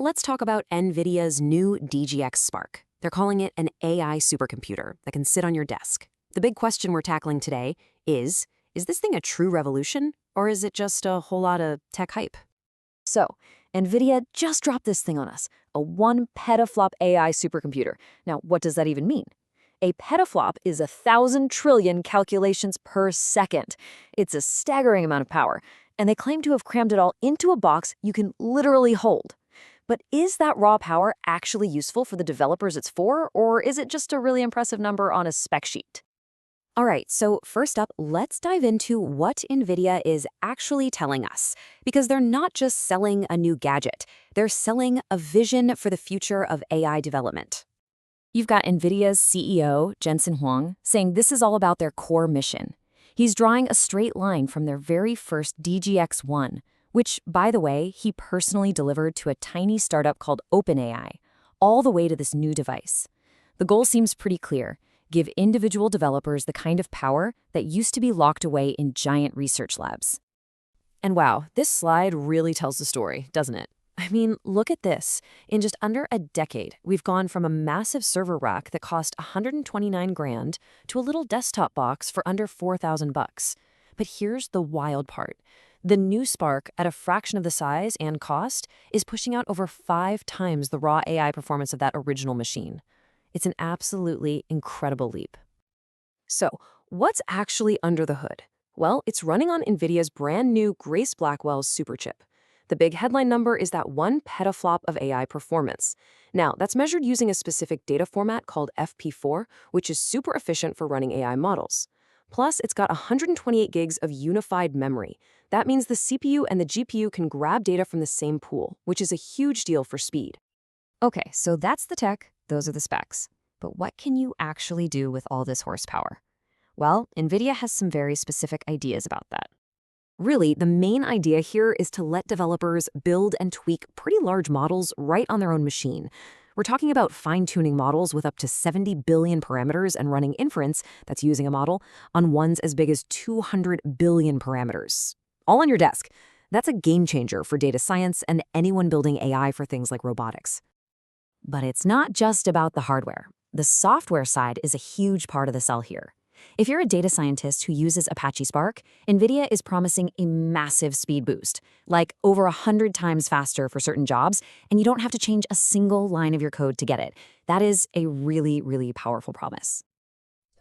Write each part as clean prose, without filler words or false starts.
Let's talk about NVIDIA's new DGX Spark. They're calling it an AI supercomputer that can sit on your desk. The big question we're tackling today is this thing a true revolution, or is it just a whole lot of tech hype? So, NVIDIA just dropped this thing on us, a 1 petaflop AI supercomputer. Now, what does that even mean? A petaflop is 1,000 trillion calculations per second. It's a staggering amount of power, and they claim to have crammed it all into a box you can literally hold. But is that raw power actually useful for the developers it's for, or is it just a really impressive number on a spec sheet? All right, so first up, let's dive into what NVIDIA is actually telling us. Because they're not just selling a new gadget, they're selling a vision for the future of AI development. You've got NVIDIA's CEO, Jensen Huang, saying this is all about their core mission. He's drawing a straight line from their very first DGX-1, which, by the way, he personally delivered to a tiny startup called OpenAI, all the way to this new device. The goal seems pretty clear. Give individual developers the kind of power that used to be locked away in giant research labs. And wow, this slide really tells the story, doesn't it? I mean, look at this. In just under a decade, we've gone from a massive server rack that cost $129,000 to a little desktop box for under $4,000. But here's the wild part. The new Spark, at a fraction of the size and cost, is pushing out over 5 times the raw AI performance of that original machine. It's an absolutely incredible leap. So, what's actually under the hood? Well, it's running on NVIDIA's brand new Grace Blackwell Superchip. The big headline number is that 1 petaflop of AI performance. Now, that's measured using a specific data format called FP4, which is super efficient for running AI models. Plus, it's got 128 gigs of unified memory. That means the CPU and the GPU can grab data from the same pool, which is a huge deal for speed. Okay, so that's the tech, those are the specs. But what can you actually do with all this horsepower? Well, NVIDIA has some very specific ideas about that. Really, the main idea here is to let developers build and tweak pretty large models right on their own machine. We're talking about fine-tuning models with up to 70 billion parameters and running inference, that's using a model, on ones as big as 200 billion parameters. All on your desk. That's a game changer for data science and anyone building AI for things like robotics. But it's not just about the hardware. The software side is a huge part of the sell here. If you're a data scientist who uses Apache Spark, NVIDIA is promising a massive speed boost, like over 100 times faster for certain jobs, and you don't have to change a single line of your code to get it. That is a really, really powerful promise.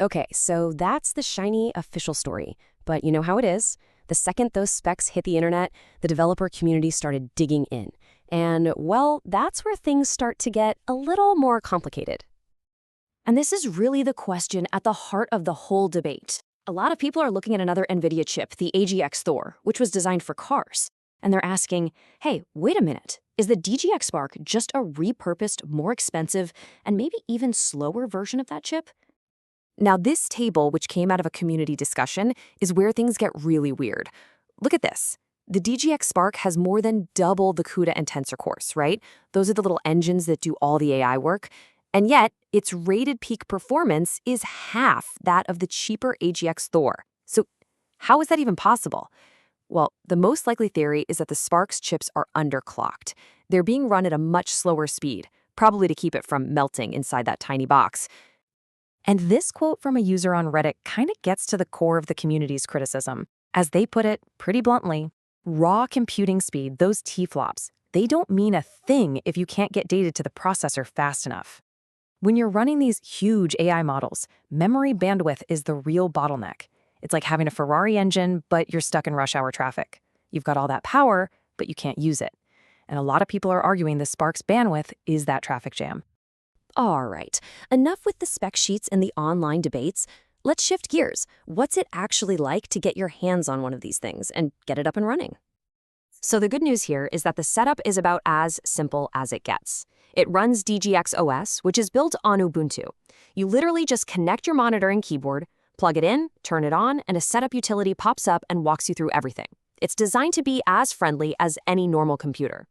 Okay, so that's the shiny official story. But you know how it is. The second those specs hit the internet, the developer community started digging in. And, well, that's where things start to get a little more complicated. And this is really the question at the heart of the whole debate. A lot of people are looking at another NVIDIA chip, the AGX Thor, which was designed for cars. And they're asking, hey, wait a minute, is the DGX Spark just a repurposed, more expensive, and maybe even slower version of that chip? Now, this table, which came out of a community discussion, is where things get really weird. Look at this. The DGX Spark has more than double the CUDA and Tensor cores, right? Those are the little engines that do all the AI work. And yet, its rated peak performance is half that of the cheaper AGX Thor. So how is that even possible? Well, the most likely theory is that the Spark's chips are underclocked. They're being run at a much slower speed, probably to keep it from melting inside that tiny box. And this quote from a user on Reddit kind of gets to the core of the community's criticism. As they put it, pretty bluntly, raw computing speed, those T-flops, they don't mean a thing if you can't get data to the processor fast enough. When you're running these huge AI models, memory bandwidth is the real bottleneck. It's like having a Ferrari engine, but you're stuck in rush hour traffic. You've got all that power, but you can't use it. And a lot of people are arguing the Spark's bandwidth is that traffic jam. All right, enough with the spec sheets and the online debates. Let's shift gears. What's it actually like to get your hands on one of these things and get it up and running? So the good news here is that the setup is about as simple as it gets. It runs DGX OS, which is built on Ubuntu. You literally just connect your monitor and keyboard, plug it in, turn it on, and a setup utility pops up and walks you through everything. It's designed to be as friendly as any normal computer.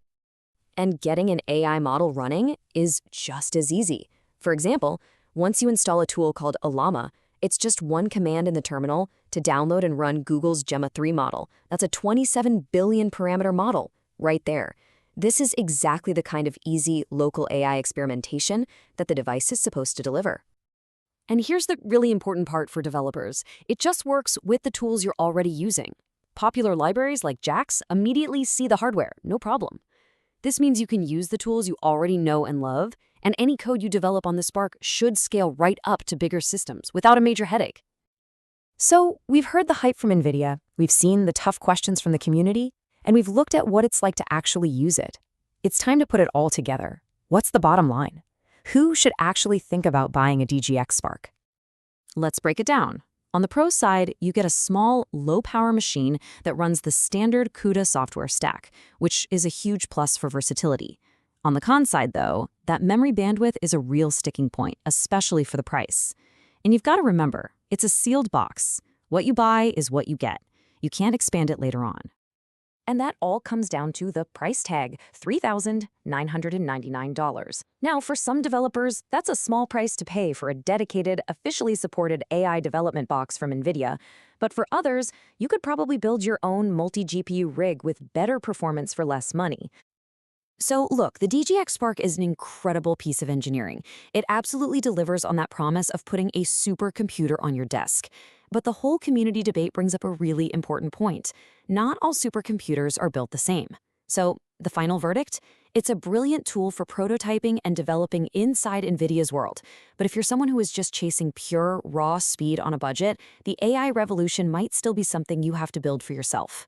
And getting an AI model running is just as easy. For example, once you install a tool called Llama, it's just one command in the terminal to download and run Google's Gemma 3 model. That's a 27 billion parameter model right there. This is exactly the kind of easy, local AI experimentation that the device is supposed to deliver. And here's the really important part for developers. It just works with the tools you're already using. Popular libraries like JAX immediately see the hardware, no problem. This means you can use the tools you already know and love, and any code you develop on the Spark should scale right up to bigger systems without a major headache. So, we've heard the hype from NVIDIA, we've seen the tough questions from the community, and we've looked at what it's like to actually use it. It's time to put it all together. What's the bottom line? Who should actually think about buying a DGX Spark? Let's break it down. On the pro side, you get a small, low-power machine that runs the standard CUDA software stack, which is a huge plus for versatility. On the con side, though, that memory bandwidth is a real sticking point, especially for the price. And you've got to remember, it's a sealed box. What you buy is what you get. You can't expand it later on. And that all comes down to the price tag, $3,999. Now, for some developers, that's a small price to pay for a dedicated, officially supported AI development box from NVIDIA. But for others, you could probably build your own multi-GPU rig with better performance for less money. So look, the DGX Spark is an incredible piece of engineering. It absolutely delivers on that promise of putting a supercomputer on your desk. But the whole community debate brings up a really important point. Not all supercomputers are built the same. So the final verdict? It's a brilliant tool for prototyping and developing inside NVIDIA's world. But if you're someone who is just chasing pure, raw speed on a budget, the AI revolution might still be something you have to build for yourself.